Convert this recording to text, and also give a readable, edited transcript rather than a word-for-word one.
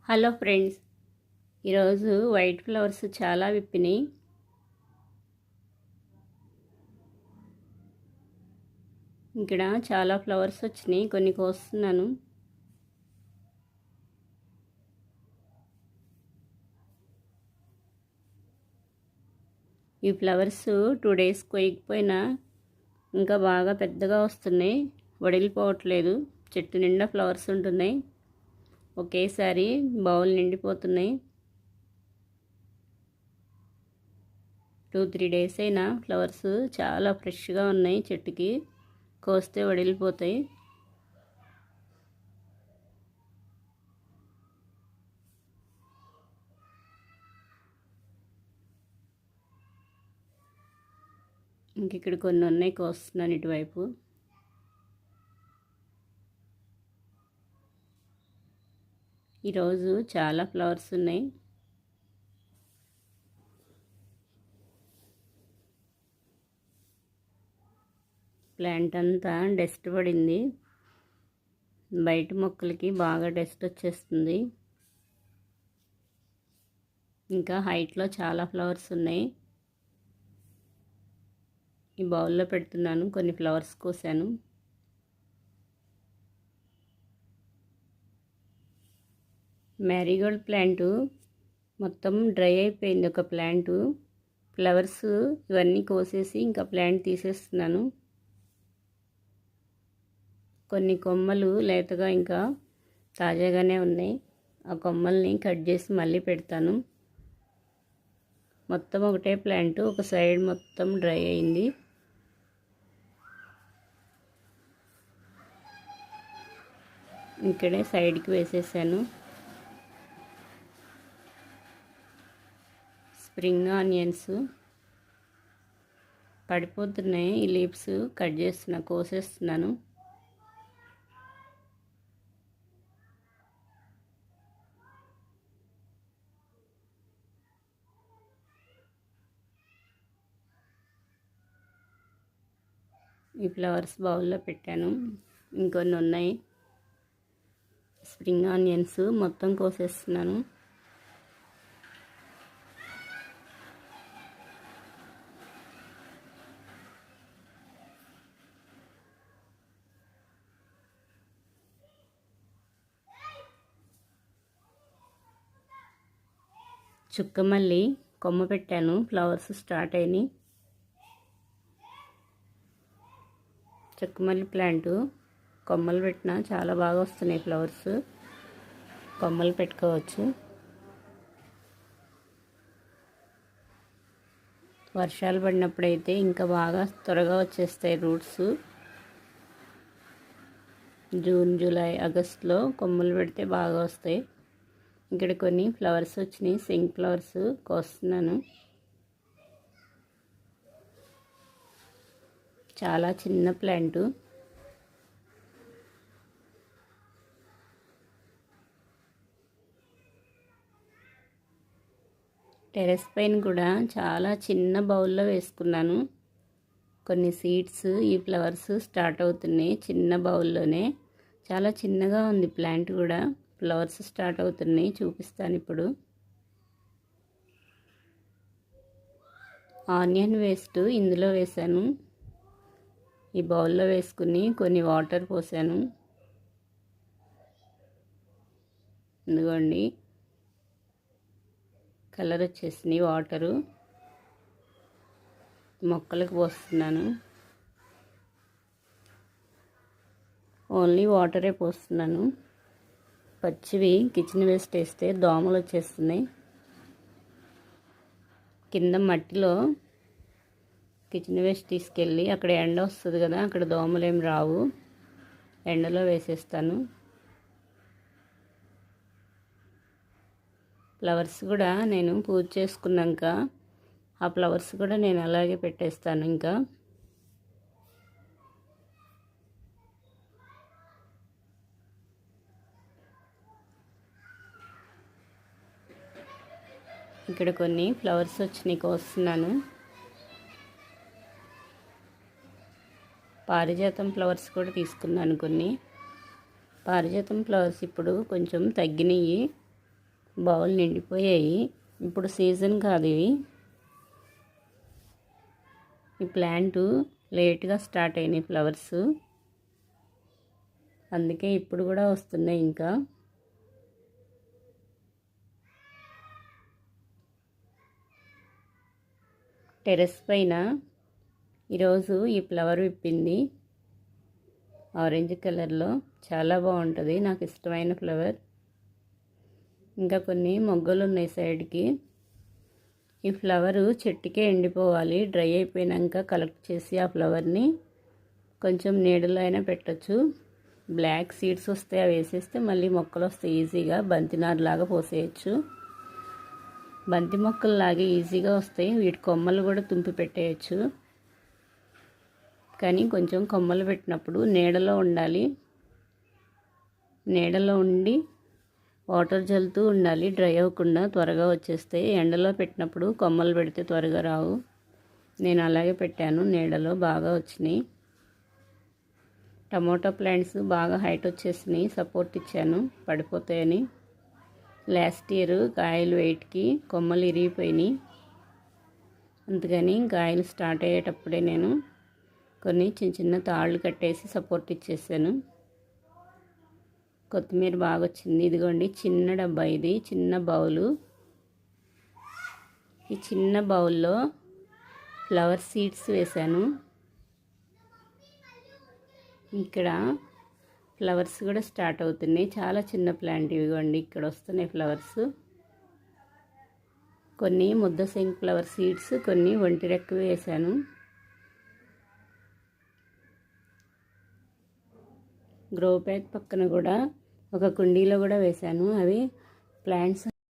Hello friends, ఈరోజు white flowers చాలా విప్పినాయి. ఇక్కడ చాలా ఫ్లవర్స్ వచ్చినాయి, కొన్ని కోస్తున్నాను. ఈ ఫ్లవర్స్ 2 డేస్ కొయ్యకపోయినా ఇంకా బాగా పెద్దగా వస్తున్నాయి, వడిలిపోవట్లేదు. చెట్టు నిండా ఫ్లవర్స్ ఉంటున్నాయి, ఒకేసారి బౌల్ నిండిపోతున్నాయి. 2-3 డేస్ అయినా ఫ్లవర్స్ చాలా ఫ్రెష్గా ఉన్నాయి. చెట్టుకి కోస్తే వడిలిపోతాయి. ఇంక ఇక్కడ కొన్ని ఉన్నాయి, కోస్తున్నాను ఇటువైపు. ఈరోజు చాలా ఫ్లవర్స్ ఉన్నాయి. ప్లాంట్ అంతా డస్ట్ పడింది, బయట మొక్కలకి బాగా డస్ట్ వచ్చేస్తుంది. ఇంకా హైట్లో చాలా ఫ్లవర్స్ ఉన్నాయి. ఈ బౌల్లో పెడుతున్నాను, కొన్ని ఫ్లవర్స్ కోసాను. మ్యారీగోల్డ్ ప్లాంటు మొత్తం డ్రై అయిపోయింది. ఒక ప్లాంటు ఫ్లవర్స్ ఇవన్నీ కోసేసి ఇంకా ప్లాంట్ తీసేస్తున్నాను. కొన్ని కొమ్మలు లేతగా ఇంకా తాజాగానే ఉన్నాయి. ఆ కొమ్మల్ని కట్ చేసి మళ్ళీ పెడతాను. మొత్తం ఒకటే ప్లాంట్, ఒక సైడ్ మొత్తం డ్రై అయింది. ఇక్కడే సైడ్కి వేసేసాను. స్ప్రింగ్ ఆనియన్స్ పడిపోతున్నాయి, ఈ లీవ్స్ కట్ చేస్తున్నా, కోసేస్తున్నాను. ఈ ఫ్లవర్స్ బౌల్లో పెట్టాను, ఇంకొన్ని ఉన్నాయి. స్ప్రింగ్ ఆనియన్స్ మొత్తం కోసేస్తున్నాను. చుక్కమల్లి కొమ్మ పెట్టాను, ఫ్లవర్స్ స్టార్ట్ అయినాయి. చుక్కమల్లి ప్లాంటు కొమ్మలు పెట్టినా చాలా బాగా వస్తున్నాయి ఫ్లవర్స్. కొమ్మలు పెట్టుకోవచ్చు. వర్షాలు పడినప్పుడైతే ఇంకా బాగా త్వరగా వచ్చేస్తాయి రూట్స్. జూన్, జూలై, ఆగస్టులో కొమ్మలు పెడితే బాగా వస్తాయి. ఇక్కడ కొన్ని ఫ్లవర్స్ వచ్చినాయి, సింక్ ఫ్లవర్స్ కోస్తున్నాను. చాలా చిన్న ప్లాంటు. టెరెస్ పైన కూడా చాలా చిన్న బౌల్లో వేసుకున్నాను. కొన్ని సీడ్స్, ఈ ఫ్లవర్స్ స్టార్ట్ అవుతున్నాయి చిన్న బౌల్లోనే. చాలా చిన్నగా ఉంది ప్లాంట్ కూడా. ఫ్లవర్స్ స్టార్ట్ అవుతున్నాయి, చూపిస్తాను ఇప్పుడు. ఆనియన్ వేస్ట్ ఇందులో వేసాను. ఈ బౌల్లో వేసుకుని కొన్ని వాటర్ పోసాను. ఇదిగోండి, కలర్ వచ్చేసినాయి వాటరు. మొక్కలకు పోస్తున్నాను. ఓన్లీ వాటరే పోస్తున్నాను. పచ్చివి కిచెన్ వేస్ట్ వేస్తే దోమలు వచ్చేస్తున్నాయి. కింద మట్టిలో కిచెన్ వేస్ట్ తీసుకెళ్ళి అక్కడ ఎండ వస్తుంది కదా, అక్కడ దోమలు ఏం రావు. ఎండలో వేసేస్తాను. ఫ్లవర్స్ కూడా నేను పూజ చేసుకున్నాక ఆ ఫ్లవర్స్ కూడా నేను అలాగే పెట్టేస్తాను. ఇంకా ఇక్కడ కొన్ని ఫ్లవర్స్ వచ్చినాయి, కోస్తున్నాను. పారిజాతం ఫ్లవర్స్ కూడా తీసుకున్నాను కొన్ని. పారిజాతం ఫ్లవర్స్ ఇప్పుడు కొంచెం తగ్గినాయి. బౌల్ నిండిపోయాయి. ఇప్పుడు సీజన్ కాదు ఇవి. ఈ ప్లాంట్ లేట్గా స్టార్ట్ అయినాయి ఫ్లవర్స్, అందుకే ఇప్పుడు కూడా వస్తున్నాయి. ఇంకా టెర్రస్ పైన ఈరోజు ఈ ఫ్లవర్ విప్పింది ఆరెంజ్ కలర్లో, చాలా బాగుంటుంది, నాకు ఇష్టమైన ఫ్లవర్. ఇంకా కొన్ని మొగ్గలు ఉన్నాయి సైడ్కి. ఈ ఫ్లవరు చెట్టుకే ఎండిపోవాలి, డ్రై అయిపోయాక కలెక్ట్ చేసి ఆ ఫ్లవర్ని కొంచెం నీడలో అయినా పెట్టచ్చు. బ్లాక్ సీడ్స్ వస్తాయి, అవి వేసేస్తే మళ్ళీ మొక్కలు వస్తాయి ఈజీగా. బంతినారులాగా పోసేయచ్చు, బంతి మొక్కల్లాగే ఈజీగా వస్తాయి. వీటి కొమ్మలు కూడా తుంపి పెట్టేయచ్చు, కానీ కొంచెం కొమ్మలు పెట్టినప్పుడు నీడలో ఉండాలి. నీడలో ఉండి వాటర్ జల్లుతూ ఉండాలి, డ్రై అవ్వకుండా త్వరగా వచ్చేస్తాయి. ఎండలో పెట్టినప్పుడు కొమ్మలు పెడితే త్వరగా రావు. నేను అలాగే పెట్టాను, నీడలో బాగా వచ్చినాయి. టమోటా ప్లాంట్స్ బాగా హైట్ వచ్చేసినాయి, సపోర్ట్ ఇచ్చాను పడిపోతాయని. లాస్ట్ ఇయర్ కాయలు వెయిట్కి కొమ్మలు ఇరిగిపోయినాయి, అందుకని కాయలు స్టార్ట్ అయ్యేటప్పుడే నేను కొన్ని చిన్న చిన్న తాళ్ళు కట్టేసి సపోర్ట్ ఇచ్చేసాను. కొత్తిమీర బాగా వచ్చింది. ఇదిగోండి చిన్న డబ్బా, ఇది చిన్న బౌలు. ఈ చిన్న బౌల్లో ఫ్లవర్ సీడ్స్ వేశాను. ఇక్కడ ఫ్లవర్స్ కూడా స్టార్ట్ అవుతున్నాయి, చాలా చిన్న ప్లాంట్. ఇవిగోండి ఇక్కడ వస్తున్నాయి ఫ్లవర్స్. కొన్ని ముద్ద శంకు ఫ్లవర్ సీడ్స్, కొన్ని ఒంటి రెక్క వేసాను. గ్రో బ్యాగ్ పక్కన కూడా ఒక కుండీలో కూడా వేశాను. అవి ప్లాంట్స్